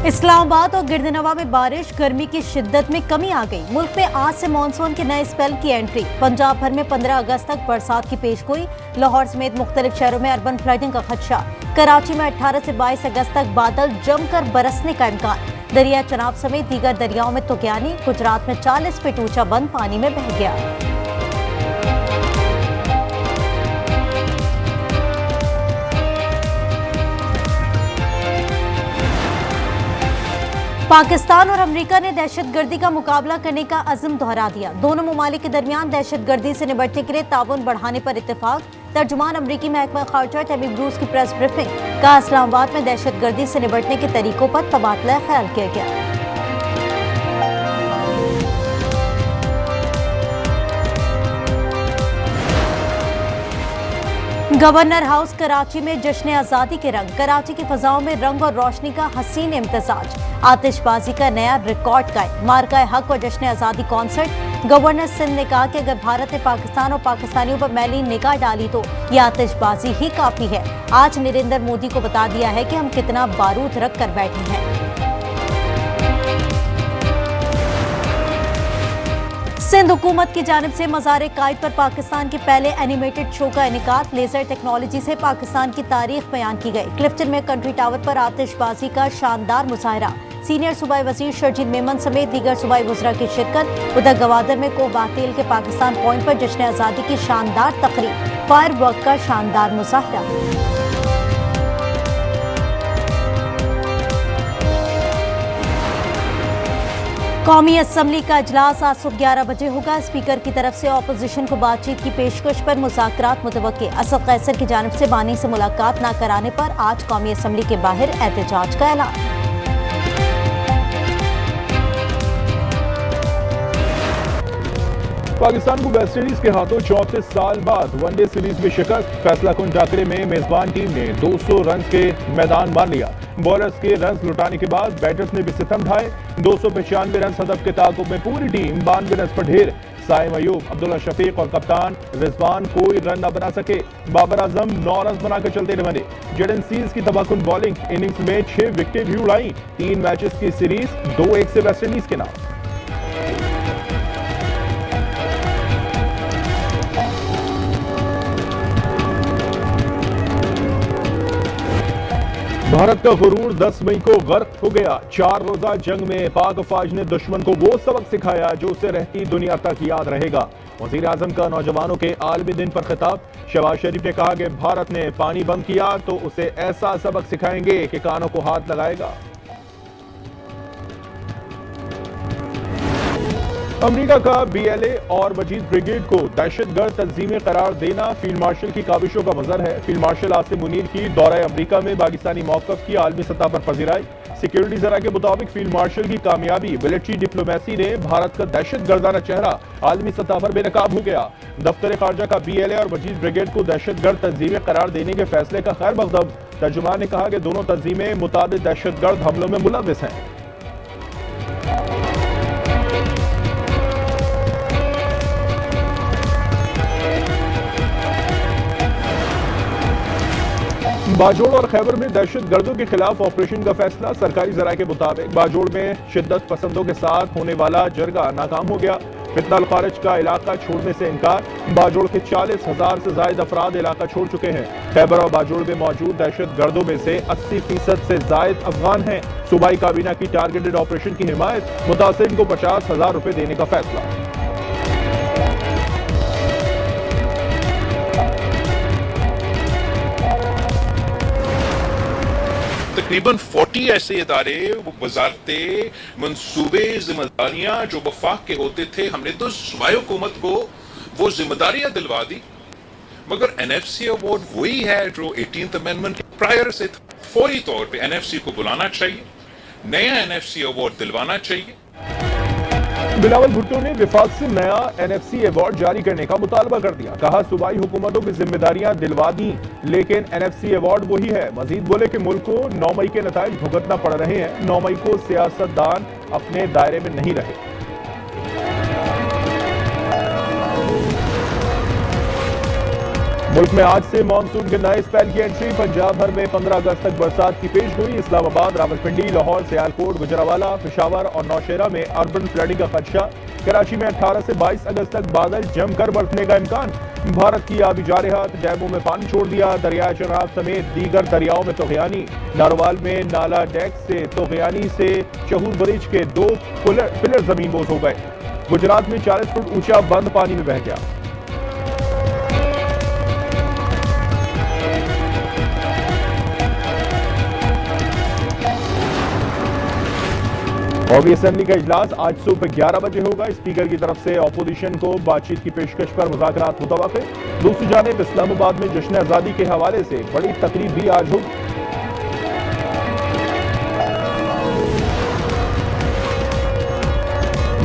इस्लामाबाद और गिरदनवा में बारिश, गर्मी की शिद्दत में कमी आ गई। मुल्क में आज से मानसून के नए स्पेल की एंट्री। पंजाब भर में 15 अगस्त तक बरसात की पेशगोई। लाहौर समेत मुख्तलिफ शहरों में अर्बन फ्लडिंग का खदशा। कराची में 18 से 22 अगस्त तक बादल जमकर बरसने का इम्कान। दरिया चनाब समेत दीगर दरियाओं में तुगयानी। गुजरात में 40 फीट ऊंचा बंद पानी में बह गया। पाकिस्तान और अमेरिका ने दहशतगर्दी का मुकाबला करने का अज़्म दोहरा दिया। दोनों ममालिक के दरमियान दहशतगर्दी से निपटने के लिए ताउन बढ़ाने पर इत्तेफाक। तर्जुमान अमरीकी महकमा खारजा टैमी ब्रूस की प्रेस ब्रीफिंग। कहा, इस्लामाबाद में दहशतगर्दी से निपटने के तरीकों पर तबादला ख्याल किया गया। गवर्नर हाउस कराची में जश्न आज़ादी के रंग। कराची की फजाओं में रंग और रोशनी का हसीन इम्तजाज। आतिशबाजी का नया रिकॉर्ड कायम। मार्का हक और जश्न आज़ादी कॉन्सर्ट। गवर्नर सिंध ने कहा कि अगर भारत ने पाकिस्तान और पाकिस्तानियों पर मैली निगाह डाली तो यह आतिशबाजी ही काफी है। आज नरेंद्र मोदी को बता दिया है कि हम कितना बारूद रख कर बैठे हैं। सिंध हुकूमत की जानिब से मज़ार कायद पर पाकिस्तान के पहले एनिमेटेड शो का इनेकाद। लेजर टेक्नोलॉजी से पाकिस्तान की तारीख बयान की गई। क्लिफ्टन में कंट्री टावर पर आतिशबाजी का शानदार मुजाहरा। सीनियर सूबाई वजीर शर्जील मेमन समेत दीगर सूबाई वज़रा की शिरकत। उधर गवादर में कोबातेल के पाकिस्तान पॉइंट पर जश्न आज़ादी की शानदार तकरीब। फायर वर्क का शानदार मुजाहरा। कौमी असम्बली का इजलास आज सुबह 11 बजे होगा। स्पीकर की तरफ से अपोजिशन को बातचीत की पेशकश पर मुज़ाकरात मुतवक्के। असद कैसर की जानिब से बानी से मुलाकात न कराने पर आज कौमी असम्बली के बाहर एहतजाज का ऐलान। पाकिस्तान को वेस्ट इंडीज के हाथों 34 साल बाद वनडे सीरीज में शिकस्त। फैसला कुन टाकरे में मेजबान टीम ने 200 रन के मैदान मार लिया। बॉलर्स के रन लुटाने के बाद बैटर्स ने भी सितम ढाए। 295 रन हदफ के ताकुब में पूरी टीम 92 रन पर ढेर। साइम अयूब, अब्दुल्ला शफीक और कप्तान रिजवान कोई रन न बना सके। बाबर आजम 9 रन बनाकर चलते रहे। जेडन सीज की तबाहकुन बॉलिंग। इनिंग्स में 6 विकेटें भी उड़ाई। 3 मैचेस की सीरीज 2-1 से वेस्ट इंडीज के नाम। भारत का गुरूर 10 मई को गर्क हो गया। 4 रोजा जंग में पाक फौज ने दुश्मन को वो सबक सिखाया जो उसे रहती दुनिया तक याद रहेगा। वजीर आजम का नौजवानों के आलमी दिन पर खिताब। शहबाज शरीफ ने कहा कि भारत ने पानी बंद किया तो उसे ऐसा सबक सिखाएंगे कि कानों को हाथ लगाएगा। अमेरिका का BLA और वजीद ब्रिगेड को दहशतगर्द तंजीमें करार देना फील्ड मार्शल की काविशों का मजर है। फील्ड मार्शल आसिम मुनीर की दौरा अमेरिका में पाकिस्तानी मौक़िफ़ की आलमी सतह पर पजीराई। सिक्योरिटी जरा के मुताबिक फील्ड मार्शल की कामयाबी मिलिट्री डिप्लोमेसी ने भारत का दहशतगर्दाना चेहरा आलमी सतह पर बेनकाब हो गया। दफ्तर खारजा का BLA और वजीद ब्रिगेड को दहशतगर्द तंजीमें करार देने के फैसले का खैर मकदम। तर्जुमान ने कहा कि दोनों तंजीमें मुताबिक दहशतगर्द हमलों में मुलव्विस हैं। बाजोड़ और खैबर में दहशतगर्दों के खिलाफ ऑपरेशन का फैसला। सरकारी जराये के मुताबिक बाजोड़ में शिद्दत पसंदों के साथ होने वाला जरगा नाकाम हो गया। फितनल खारिज का इलाका छोड़ने से इनकार। बाजोड़ के 40,000 से ज्यादा अफराद इलाका छोड़ चुके हैं। खैबर और बाजोड़ में मौजूद दहशतगर्दों में से 80% से जायद अफगान हैं। सूबाई काबीना की टारगेटेड ऑपरेशन की हिमायत। मुतासिरीन को 50,000 रुपए देने का फैसला। तकरीबन 40 ऐसे इदारे, वजारतें, मंसूबे, जिम्मेदारियां जो वफाक के होते थे, हमने तो सूबाई हुकूमत को वो जिम्मेदारियां दिलवा दी। मगर NFC अवार्ड वही है जो 18th अमेंडमेंट के प्रायर से था। फौरी तौर पे NFC को बुलाना चाहिए, नया NFC अवार्ड दिलवाना चाहिए। बिलावल भुट्टो ने विफाक से नया NFC अवार्ड जारी करने का मुतालबा कर दिया। कहा, सूबाई हुकूमतों की जिम्मेदारियां दिलवा दी लेकिन NFC अवार्ड वही है। मजीद बोले कि मुल्क को 9 मई के नताइज भुगतना पड़ रहे हैं। 9 मई को सियासतदान अपने दायरे में नहीं रहे। मुल्क में आज से मानसून के नए स्पेल की एंट्री। पंजाब भर में 15 अगस्त तक बरसात की पेशगोई। इस्लामाबाद, रावलपिंडी, लाहौर, सियालकोट, गुजरावाला, पेशावर और नौशेरा में अर्बन फ्लडिंग का खदशा। कराची में 18 से 22 अगस्त तक बादल जमकर बरसने का इम्कान। भारत की आबी जारहात, डैमों में पानी छोड़ दिया। दरियाए चनाब समेत दीगर दरियाओं में तोगयानी। नारोवाल में नाला डेक से तोगयानी से शहूर ब्रिज के 2 पिलर जमीनबोज हो गए। गुजरात में 40 फुट ऊंचा बंद पानी में बह गया। कौमी असेंबली का इजलास आज सुबह 11 बजे होगा। स्पीकर की तरफ से ऑपोजिशन को बातचीत की पेशकश पर मुज़ाकरात मुतवक्किल। दूसरी जानिब इस्लामाबाद में जश्न आज़ादी के हवाले से बड़ी तकरीब भी आज होगी।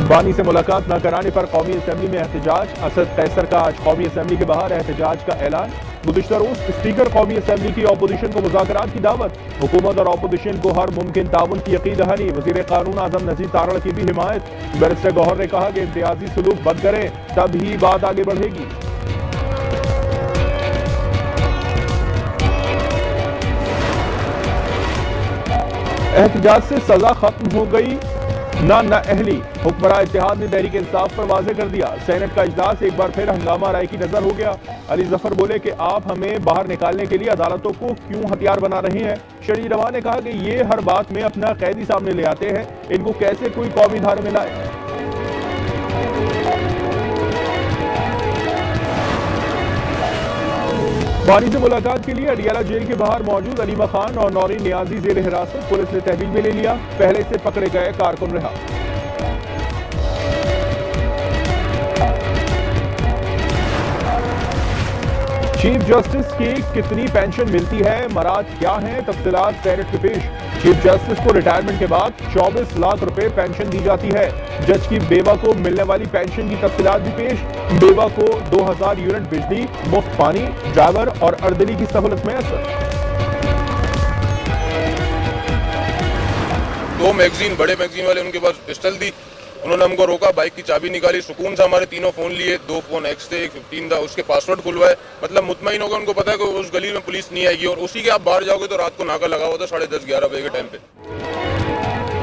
बानी से मुलाकात न कराने पर कौमी असेंबली में एहतजाज। असद कैसर का आज कौमी असेंबली के बाहर एहतजाज का ऐलान। गुज़िश्ता रोज स्पीकर कौमी असेंबली की ऑपोजिशन को मुज़ाकरात की दावत। हुकूमत और ऑपोजिशन को हर मुमकिन ताउन की यकीन दहानी। वज़ीर कानून आज़म नज़ीर तारड़ की भी हिमायत। बैरिस्टर गौहर ने कहा कि इम्तियाजी सलूक बंद करें, तब ही बात आगे बढ़ेगी। एहतजाज से सजा खत्म हो गई ना अहली। हुक्मरान इत्तेहाद ने तहरीक इंसाफ पर वाज़ेह कर दिया। सेनेट का इजलास एक बार फिर हंगामा राय की नजर हो गया। अली जफर बोले कि आप हमें बाहर निकालने के लिए अदालतों को क्यों हथियार बना रहे हैं। शरी रवान ने कहा कि ये हर बात में अपना कैदी सामने ले आते हैं, इनको कैसे कोई कौमी धारे में लाए। बानी से मुलाकात के लिए अडियाला जेल के बाहर मौजूद अलीमा खान और नौरीन नियाजी जेर हिरासत। पुलिस ने तहवील में ले लिया। पहले से पकड़े गए कारकुन रहा। चीफ जस्टिस की कितनी पेंशन मिलती है, मराद क्या है, तफसीलात सेनेट में पेश। चीफ जस्टिस को रिटायरमेंट के बाद 24 लाख रुपए पेंशन दी जाती है। जज की बेवा को मिलने वाली पेंशन की तफसीलात भी पेश। बेवा को 2000 यूनिट बिजली, मुफ्त पानी, ड्राइवर और अर्दली की सहूलत मैसर। 2 मैगजीन, बड़े मैगजीन वाले उनके पास पिस्टल दी, उन्होंने हमको रोका, बाइक की चाबी निकाली, सुकून से हमारे 3 फोन लिए, 2 फोन एक्स थे, 15 था, उसके पासवर्ड खुलवाए। मतलब मुतमईन होगा, उनको पता है कि उस गली में पुलिस नहीं आएगी और उसी के आप बाहर जाओगे तो रात को नाका लगा हुआ था 10:30-11 बजे के टाइम पे।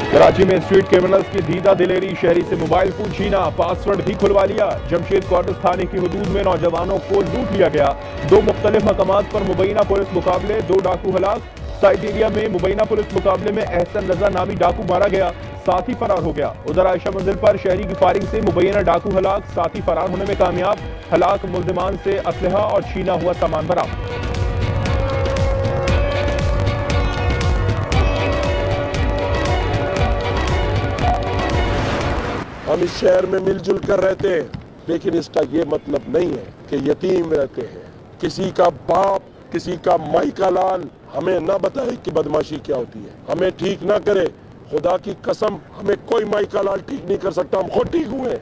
कराची में स्ट्रीट क्रिमिनल्स की दीदा दिलेरी। शहरी से मोबाइल फोन छीना, पासवर्ड भी खुलवा लिया। जमशेद क्वार्टर्स थाने की हदूद में नौजवानों को लूट लिया गया। 2 मुख्तलिफ मकामात पर मुबैना पुलिस मुकाबले, 2 डाकू हलाक। साइट एरिया में मुबैना पुलिस मुकाबले में एहसन रजा नामी डाकू मारा गया, साथी फरार हो गया। उधर आयशा मंजिल पर शहरी की फायरिंग से मुबैना डाकू हलाक, साथी फरार होने में कामयाब। हलाक मुल्जिमान से असलहा और छीना हुआ सामान बरामद। हम इस शहर में मिलजुल कर रहते हैं, लेकिन इसका ये मतलब नहीं है कि यतीम रहते हैं। किसी का बाप, किसी का माई का लाल हमें ना बताए कि बदमाशी क्या होती है, हमें ठीक ना करे। खुदा की कसम, हमें कोई माई का लाल ठीक नहीं कर सकता, हम खुद ठीक हुए।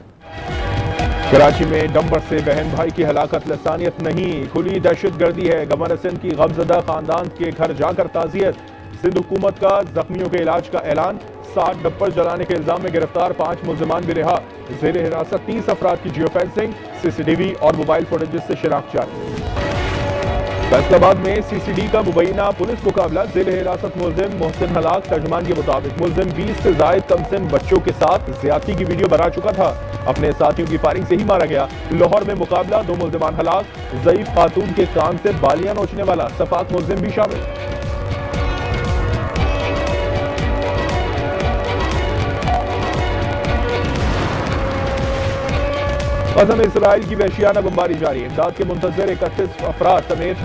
कराची में डंपर से बहन भाई की हलाकत लसानियत नहीं, खुली दहशतगर्दी है। गवर्नर सिंध की गमजदा खानदान के घर जाकर ताजियत। सिंध हुकूमत का जख्मियों के इलाज का ऐलान। 60 डंपर जलाने के इल्जाम में गिरफ्तार 5 मुल्जिमान भी रिहा। जेर हिरासत 30 अफराद की जियो फेंसिंग, सीसीटीवी और मोबाइल फुटेज से शिनाख्त जारी। फैसलाबाद में सीसीडी का मुबैना पुलिस मुकाबला। जेर हिरासत मुल्जिम मोहसिन हलाक। तर्जमान के मुताबिक मुल्जिम 20 से जायद कमसिन बच्चों के साथ ज्यादती की वीडियो बना चुका था। अपने साथियों की फायरिंग से ही मारा गया। लाहौर में मुकाबला, 2 मुल्जिमान हलाक। ज़ईफ खातून के कान से बालियां नोचने वाला सपाक मुल्जिम भी शामिल। गज़ा में इसराइल की वहशियाना बमबारी जारी। इमदाद के मुंतज़िर 31 अफराद समेत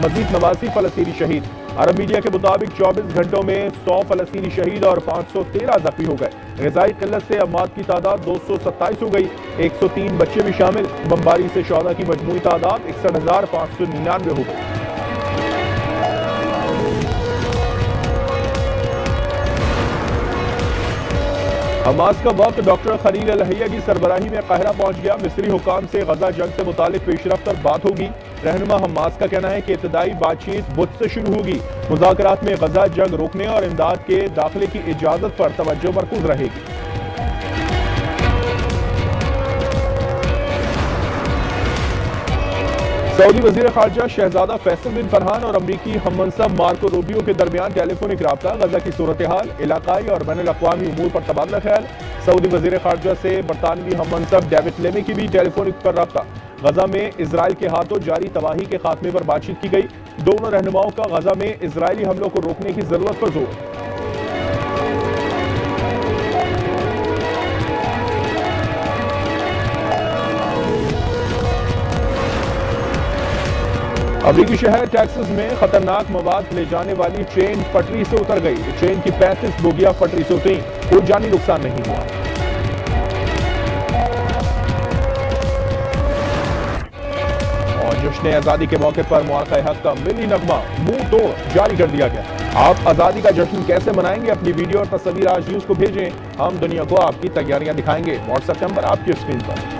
मजीद 89 फलस्तीनी शहीद। अरब मीडिया के मुताबिक 24 घंटों में 100 फलस्तीनी शहीद और 513 जख्मी हो गए। ग़िज़ाई किल्लत से अमवात की तादाद 227 हो गई। 103 बच्चे भी शामिल। बमबारी से शोहदा की मजमूई तादाद 61,599 हो गई। हमास का वक्त डॉक्टर खलील अल-हैया की सरबराही में काहिरा पहुंच गया। मिस्री हुकाम से गजा जंग से मुतालिक पेशरफ्त पर बात होगी। रहनुमा हमास का कहना है कि इब्तदाई बातचीत बुध से शुरू होगी। मुज़ाकरात में गजा जंग रोकने और इमदाद के दाखिले की इजाजत पर तवज्जो मरकूज रहेगी। सऊदी वजीर खारजा शहजादा फैसल बिन फरहान और अमरीकी हममनसब मार्को रूबियो के दरमियान टेलीफोनिक राब्ता, गजा की सूरत हाल, इलाकाई और बैनुल अक़वामी उमूर पर तबादला ख्याल। सऊदी वजीर खारजा से बरतानवी हममनसब डेविड लेमी की भी टेलीफोनिक पर राब्ता। गजा में इजराइल के हाथों जारी तबाही के खात्मे पर बातचीत की गई। दोनों रहनुमाओं का गजा में इजरायली हमलों को रोकने की जरूरत पर जोर। अमरीकी शहर टेक्सास में खतरनाक मवाद ले जाने वाली ट्रेन पटरी से उतर गई। ट्रेन की 35 बोगियां पटरी से उतरी, कोई जानी नुकसान नहीं हुआ। और जश्न आजादी के मौके पर मुआफ़ा हक का मिली नगमा मुंह तोड़ जारी कर दिया गया। आप आजादी का जश्न कैसे मनाएंगे? अपनी वीडियो और तस्वीर आज न्यूज को भेजें, हम दुनिया को आपकी तैयारियां दिखाएंगे। व्हाट्सएप नंबर आपकी स्क्रीन पर।